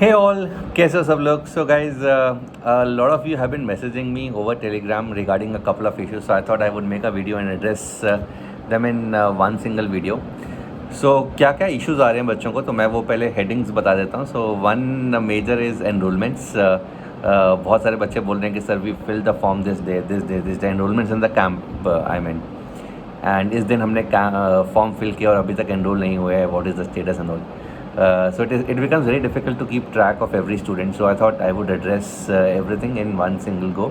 Hey all, कैसे हो सब लोग? So guys, a lot of you have been messaging me over Telegram regarding a couple of issues. So I thought I would make a video and address them in one single video. So क्या क्या issues आ रहे हैं बच्चों को, तो मैं वो पहले headings बता देता हूँ. So one major is enrollments. बहुत सारे बच्चे बोल रहे हैं कि sir we filled the form this day, enrollments in the camp, I mean. And इस दिन हमने फॉर्म फिल किया और अभी तक एनरोल नहीं हुए हैं. What is the status and all. So it becomes very difficult to keep track of every student. So I thought I would address everything in one single go.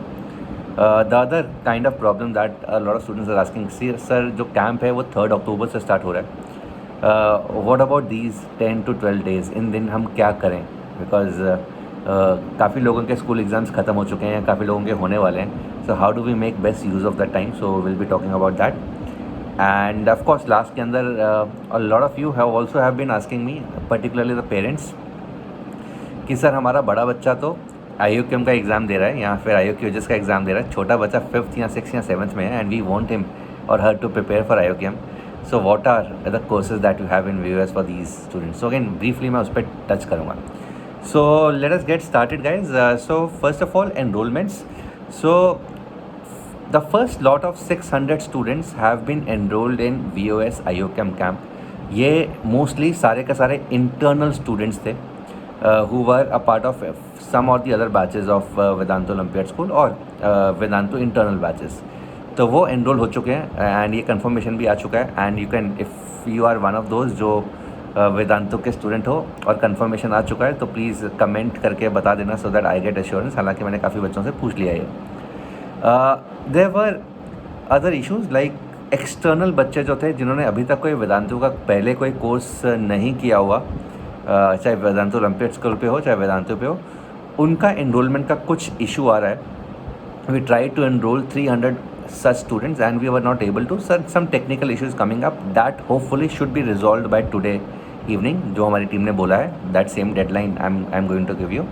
The other kind of problem that a lot of students are asking, sir जो camp है वो 3 अक्टूबर से start हो रहा है. What about these 10 to 12 days? इन दिन हम क्या करें? Because काफ़ी लोगों के स्कूल एग्ज़ाम्स ख़त्म हो चुके हैं, काफ़ी लोगों के होने वाले हैं. So how do we make best use of that time? So we'll be talking about that. And of course last के अंदर a lot of you have also have been asking me, particularly the parents, कि sir हमारा बड़ा बच्चा तो IUCAM का exam दे रहा है या फिर IOQHS का एग्ज़ाम दे रहा है, छोटा बच्चा 5th या 6th या 7th में है, एंड वी वांट हिम और her to prepare for IUCAM. So what are the courses that you have in VOS for these students? So again briefly मैं उस पर टच करूँगा. So let us get started guys. So first of all enrollments. सो the first lot of 600 students have been enrolled in VOS IOCAM camp. ये mostly सारे का सारे internal students थे who were a part of some or the other batches of वेदांतो olympiad school और वेदांतो internal batches. तो वो enrol हो चुके हैं एंड ये कंफर्मेशन भी आ चुका है. And you can, if you are one of those जो वेदांतो के स्टूडेंट हो और कंफर्मेशन आ चुका है, तो प्लीज़ कमेंट करके बता देना so that I get assurance. हालांकि मैंने काफ़ी बच्चों से पूछ लिया है. There were other issues like external बच्चे जो थे जिन्होंने अभी तक कोई वेदांतो का पहले कोई कोर्स नहीं किया हुआ, चाहे वेदांतो ओलंपियाड स्कूल पे हो चाहे वेदांतो पे हो, उनका एनरोलमेंट का कुछ इशू आ रहा है. We try to enroll 300 such students and we were not able to. Some technical issues coming up that hopefully should be resolved by today evening, जो हमारी टीम ने बोला है. that same deadline I'm going to give you.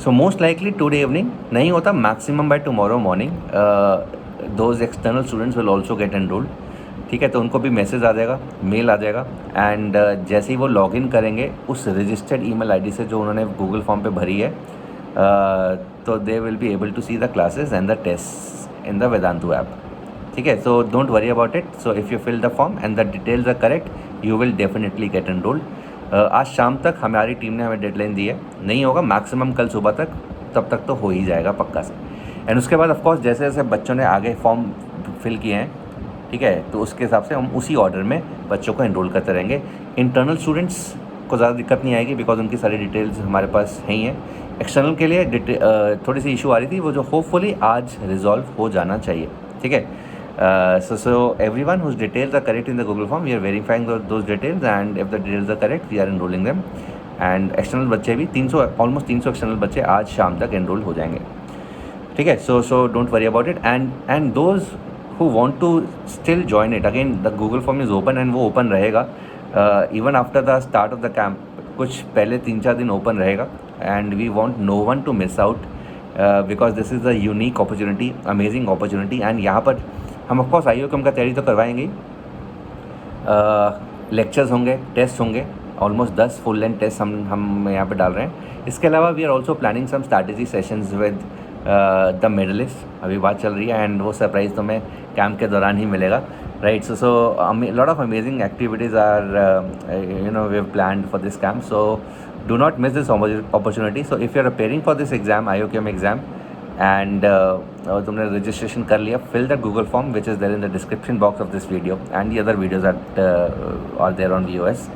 So most likely today evening नहीं होता, maximum by tomorrow morning those external students will also get enrolled. ठीक है, तो उनको भी मैसेज आ जाएगा, मेल आ जाएगा, एंड जैसे ही वो लॉगिन करेंगे उस रजिस्टर्ड ईमेल आईडी से जो उन्होंने गूगल फॉर्म पे भरी है, तो they will be able to see the classes and the test in the Vedantu app. ठीक है, so don't worry about it. So if you fill the form and the details are correct, you will definitely get enrolled. आज शाम तक हमारी team ने हमें deadline दी है, नहीं होगा मैक्सिमम कल सुबह तक, तब तक तो हो ही जाएगा पक्का से. एंड उसके बाद ऑफकोर्स जैसे जैसे बच्चों ने आगे फॉर्म फिल किए हैं, ठीक है, तो उसके हिसाब से हम उसी ऑर्डर में बच्चों को एनरोल करते रहेंगे. इंटरनल स्टूडेंट्स को ज़्यादा दिक्कत नहीं आएगी बिकॉज उनकी सारी डिटेल्स हमारे पास है ही हैं. एक्सटर्नल के लिए थोड़ी सी इशू आ रही थी, वो जो होपफुली आज रिजॉल्व हो जाना चाहिए. ठीक है, so everyone whose details are correct in the Google form, we are verifying those details, and if the details are correct, we are enrolling them. and external बच्चे भी 300 ऑलमोस्ट 300 एक्सटर्नल बच्चे आज शाम तक एनरोल हो जाएंगे. ठीक है, so don't worry about it. And those who want to still join it, again the Google form is open and वो open रहेगा even after the start of the camp. कुछ पहले 3-4 दिन open रहेगा and we want no one to miss out because this is a unique opportunity, amazing opportunity. and यहाँ पर हम of course IOCAM का तैयारी तो करवाएंगे, लेक्चर्स होंगे, टेस्ट होंगे, ऑलमोस्ट 10 फुल लेंथ टेस्ट हम यहाँ पे डाल रहे हैं. इसके अलावा we are also planning some strategy sessions with the medalist. अभी बात चल रही है एंड वो सरप्राइज़ तुम्हें कैंप के दौरान ही मिलेगा. Right, so lot of amazing activities are we have planned for this camp. So do not miss this opportunity. So if you are appearing for this exam, IOCAM exam, and तुमने registration कर लिया, fill the Google form which is there in the description box of this video and the other videos are there on VOS,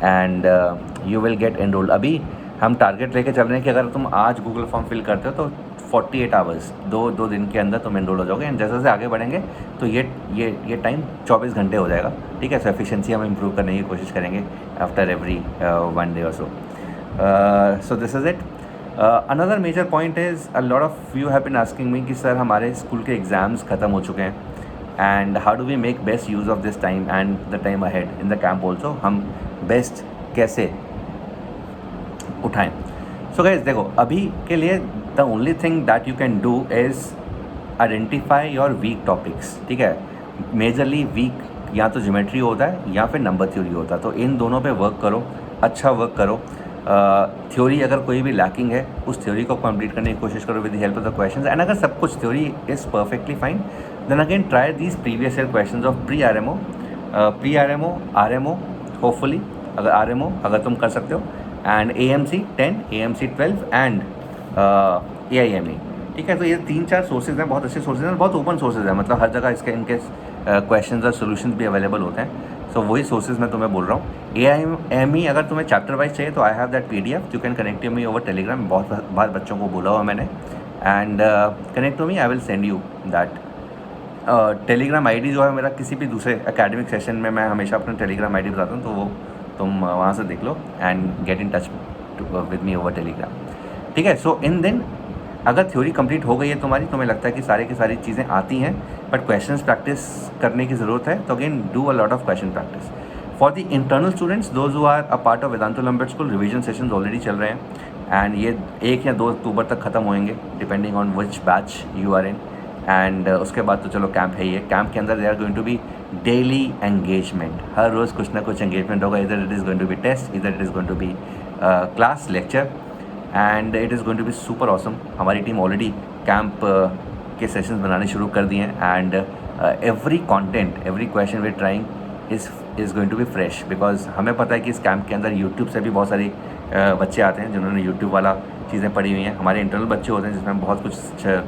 and you will get enrolled. अभी हम target लेके चल रहे हैं कि अगर तुम आज गूगल फॉर्म फिल करते हो तो 48 आवर्स, दो दिन के अंदर तुम एनरोल हो जाओगे. एंड जैसे जैसे आगे बढ़ेंगे तो ये टाइम 24 घंटे हो जाएगा. ठीक है, सो एफिशिएंसी हम इम्प्रूव करने की कोशिश करेंगे आफ्टर एवरी 1 डे और so. So this is it. Another major point is a lot of you have been asking me कि सर हमारे स्कूल के एग्ज़ाम्स ख़त्म हो चुके हैं and how do we make best use of this time and the time ahead in the camp also. हम best कैसे उठाएं. सो गाइस देखो, अभी के लिए the only thing that you can do is identify your weak topics. ठीक है, majorly week या तो ज्योमेट्री होता है या फिर नंबर थ्योरी होता है, तो इन दोनों पे वर्क करो, अच्छा वर्क करो. थ्योरी अगर कोई भी लैकिंग है उस थ्योरी को कंप्लीट करने की कोशिश करो with the help of the questions, and अगर सब कुछ theory is perfectly fine then again try these previous year questions of pre R M O hopefully, अगर RMO अगर तुम कर सकते हो, and AMC 10, AMC 12 and AIME। ठीक है, तो ये 3-4 सोर्सेज हैं, बहुत अच्छे सोर्सेज हैं, बहुत ओपन सोर्सेज हैं, मतलब हर जगह इसके इनके क्वेश्चंस और सोल्यूशंस भी अवेलेबल होते हैं। सो वही सोर्सेज मैं तुम्हें बोल रहा हूँ। AIME अगर तुम्हें चैप्टर वाइज चाहिए तो I have that PDF, you can connect to me over Telegram. बहुत बार बच्चों को बोला हुआ मैंने, and connect to me, I will send you that Telegram ID जो है मेरा। किसी भी दूसरे एकेडमिक सेशन में मैं हमेशा अपना टेलीग्राम ID बताता हूँ, तो वो तुम वहाँ से देख लो and get in touch with me over Telegram. ठीक है, सो इन दिन अगर थ्योरी कंप्लीट हो गई है तुम्हारी, तुम्हें लगता है कि सारी की सारी चीज़ें आती हैं बट क्वेश्चंस प्रैक्टिस करने की ज़रूरत है, तो again do a lot of question practice. For the internal students those who are a part of Vedantu olympiad school, revision sessions already चल रहे हैं एंड ये 1 या 2 अक्टूबर तक ख़त्म होंगे depending on which batch you are in. And उसके बाद तो चलो कैंप है ही है। कैंप के अंदर they are going to be daily engagement, हर रोज़ कुछ ना कुछ एंगेजमेंट होगा। इधर it is going to be test, इधर it is going to be class lecture, and it is going to be super awesome. हमारी टीम ऑलरेडी कैंप के सेशंस बनाने शुरू कर दिए हैं, and every content, every question we trying is going to be fresh, because हमें पता है कि इस कैंप के अंदर यूट्यूब से भी बहुत सारी बच्चे आते हैं जिन्होंने यूट्यूब वाला चीज़ें पढ़ी हुई हैं। हमारे इंटरनल बच्चे होते हैं जिसमें हम बहुत कुछ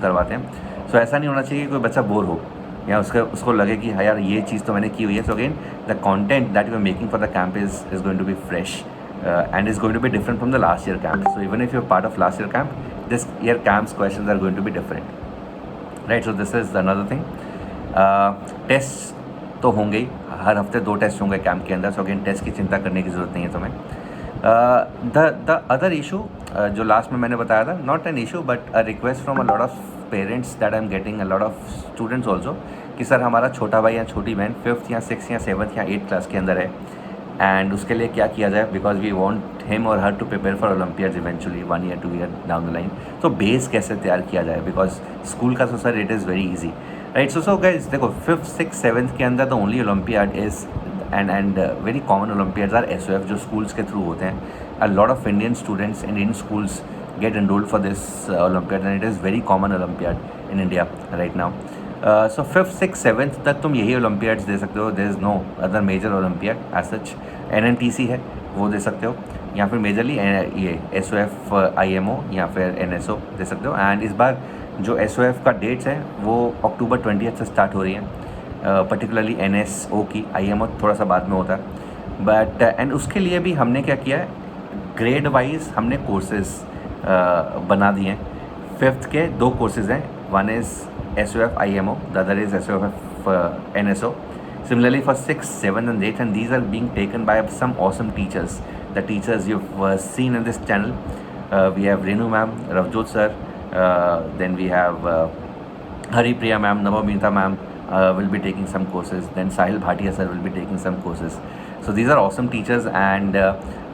करवाते हैं। सो ऐसा नहीं होना चाहिए कि कोई बच्चा बोर हो या उसको लगे कि हाँ यार ये चीज़ तो मैंने की हुई है। So again the content that you are making for the camp is going to be fresh and is going to be different from the last year camp. So even if you're part of last year camp, this year camp's questions are going to be different, right? So this is another thing. Test तो होंगे ही, हर हफ्ते 2 test होंगे camp के अंदर। So again test की चिंता करने की ज़रूरत नहीं है तुम्हें। द अदर इशू जो लास्ट में मैंने बताया था, not an issue but a request from a lot of parents that I am getting, a lot of students also, कि सर हमारा छोटा भाई या छोटी बहन 5th या 6th या 7th या 8th क्लास के अंदर है, एंड उसके लिए क्या किया जाए, बिकॉज वी वांट हिम और her to prepare for olympiads eventually 1 year 2 year down the line. तो बेस कैसे तैयार किया जाए, बिकॉज स्कूल का तो sir it is very easy, right? So guys देखो 5th 6th 7th के अंदर the only olympiad is and very common olympiads are SOF, जो स्कूल्स के थ्रू होते हैं। A lot of Indian students in Indian schools get enrolled for this Olympiad, and it is very common Olympiad in India right now. So 5th 6th 7th तक तुम यही Olympiads दे सकते हो। there is no other major Olympiad as such. NNTC है वो दे सकते हो, या फिर मेजरली ये SOF IMO या फिर NSO दे सकते हो। एंड इस बार जो SOF का डेट्स है वो October 20th से स्टार्ट हो रही है, पर्टिकुलरली NSO की। IMO थोड़ा सा बाद में होता है, बट एंड उसके लिए भी हमने क्या किया है, ग्रेड वाइज हमने कोर्सेज बना दिए हैं। 5th के 2 कोर्सेज हैं, one is SOF IMO, the other is SOF NSO. Similarly for 6th 7th and 8th, and these are being taken by some awesome teachers, the teachers you've seen in this channel. We have Renu ma'am, Ravjot sir, then we have Hari Priya ma'am, Navamita ma'am will be taking some courses, then Sahil Bhatia sir will be taking some courses. So these are awesome teachers, and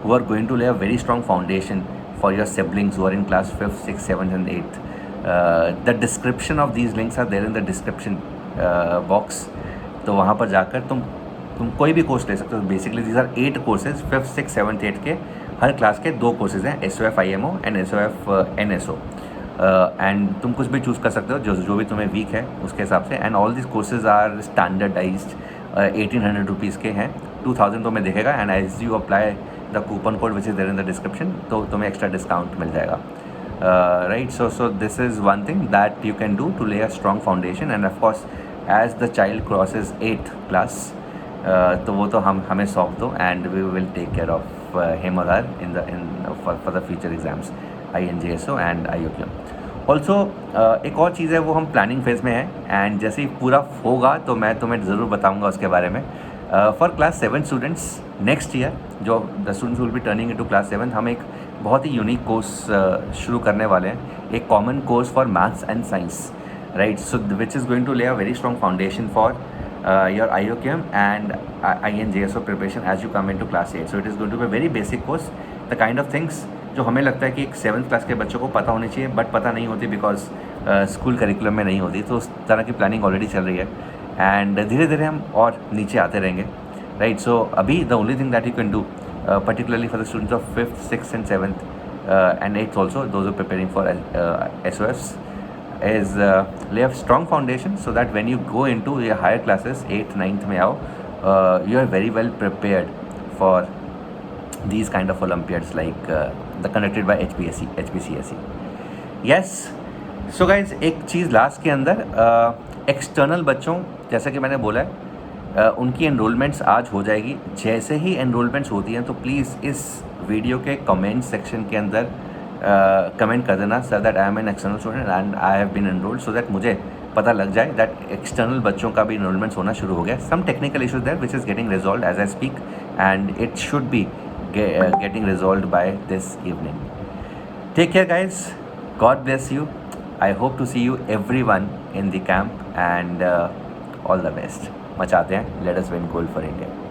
who are going to lay a very strong foundation for your siblings who are in class 5th 6th 7th and 8th. The description of these links are there in the description box. तो वहाँ पर जाकर तुम कोई भी course ले सकते हो। Basically these are 8 courses, 5th 6th 7th 8th के हर क्लास के 2 कोर्सेज हैं, SOF IMO and SOF NSO। And तुम कुछ भी चूज़ कर सकते हो जो भी तुम्हें वीक है उसके हिसाब से। And all this courses are standardized, 1800 rupees के हैं, 2000 तो मैं देखेगा। And as you apply the coupon code which is there in the description, तो तुम्हें एक्स्ट्रा डिस्काउंट मिल जाएगा, right? So this is one thing that you can do to lay a strong foundation. And of course as the child crosses 8th class, तो वो तो हमें सौंप दो, and we will take care of him और her for the future exams INJSO and IOQM। Also एक और चीज़ है, वो हम प्लानिंग फेज़ में है, एंड जैसे ही पूरा होगा तो मैं तुम्हें ज़रूर बताऊँगा उसके बारे में। For class 7 students next year, जो the students will be turning into class 7, हम एक बहुत ही यूनिक कोर्स शुरू करने वाले हैं, एक common course for maths and science, right? So which is going to lay a very strong foundation for your IOQM and INJSO preparation as you come into class 8. So it is going to be a very basic course, the kind of things जो हमें लगता है कि एक 7th class के बच्चों को पता होनी चाहिए बट पता नहीं होती बिकॉज स्कूल करिकुलम में नहीं होती। तो उस तरह की प्लानिंग ऑलरेडी चल रही है, एंड धीरे धीरे हम और नीचे आते रहेंगे, राइट? सो अभी the only thing that you can do particularly for the students of 5th, 6th and 7th and 8th also, those who are preparing for SOFs, is lay a strong foundation so that when you go into your higher classes, 8th, 9th में आओ, you are very well prepared for these kind of Olympiads like the conducted by HPCSE. Yes, so guys, एक चीज़ last के अंदर external बच्चों, जैसा कि मैंने बोला है, उनकी एनरोलमेंट्स आज हो जाएगी. जैसे ही एनरोलमेंट्स होती हैं तो प्लीज़ इस वीडियो के कमेंट सेक्शन के अंदर कमेंट कर देना, sir that I am an external student and I have been enrolled, so that मुझे पता लग जाए दैट एक्सटर्नल बच्चों का भी एनरोलमेंट्स होना शुरू हो गया. Some technical issues there which is getting resolve as I speak and it should be getting resolved by this evening. Take care guys, God bless you. I hope to see you everyone in the camp and all the best. मचाते हैं, let us win gold for India.